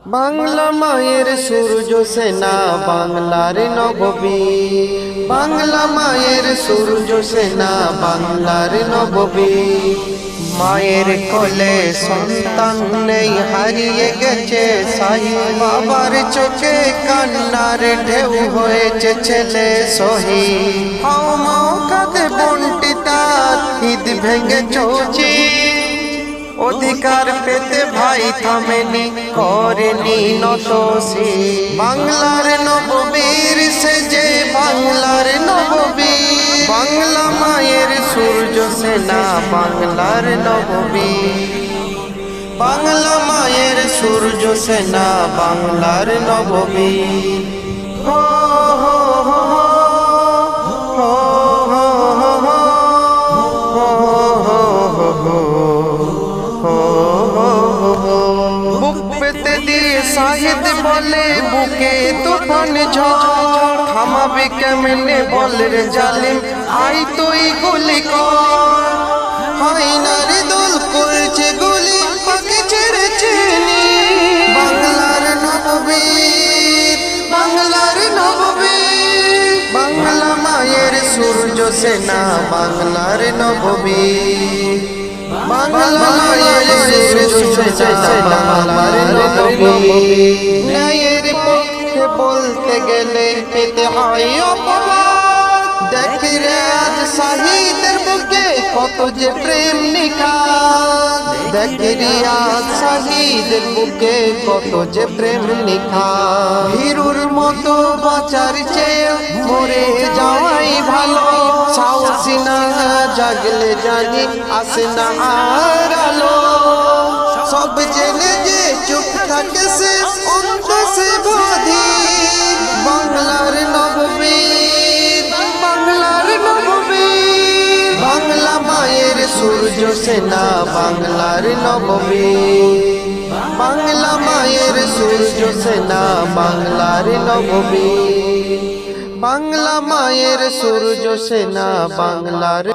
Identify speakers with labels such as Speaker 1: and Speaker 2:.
Speaker 1: বাংলা মায়ের সূর্য সেনা বাংলার নববীর, বাংলা মায়ের সূর্য সেনা বাংলার নববীর। মায়ের কোলে সন্তান নেই, হারিয়ে গেছে সাই, বাবার চোখে কান্নার ঢেউ হয়েছে ছেলে শহীদ। হাও মাও কাঁদে বন্টি তার, ঈদ ভেঙে চৌচি, অধিকার পেতে ভাই থামেনি, করেনি নতসি। বাংলার নববীর সেজে বাংলার নববীর, বাংলা মায়ের সূর্য সেনা বাংলার নববীর, বাংলা মায়ের সূর্য সেনা বাংলার নববীর। হো হো হো শাহিদ বলে বুকে তুফান ঝড়, থামাবে কেমনে বল রে জালিম, আই তুই গুলি কর। হায়নারি দল করছে গুলি, পাখি ছেড়েছে নি। বাংলার নববীর, বাংলার নববীর, বাংলা মায়ের সূর্য সেনা বাংলার নববীর, বাংলা মায়ের সূর্য সেনা বাংলার নববীর। ন্যায়ের পক্ষে বলতে গেলে পেতে হয় অপবাদ, দেখ রে আজ শহীদের বুকে কত যে প্রেম নিখাত, দেখ রে আজ শহীদের বুকে কত যে প্রেম নিখাত। হিরুর মতো বাঁচার চেয়ে মরে যাওয়াই ভালো, সাহসী না জাগলে জানি আসে না আর আলো। সব জেনে যে চুপ থাকে সে অন্ত সে বধির। বাংলার নববীর, বাংলার নববীর, বাংলা মায়ের সূর্য সেনা বাংলার নববীর, বাংলা মায়ের সূর্য সেনা বাংলার নববীর, বাংলা মায়ের সূর্য সেনা বাংলার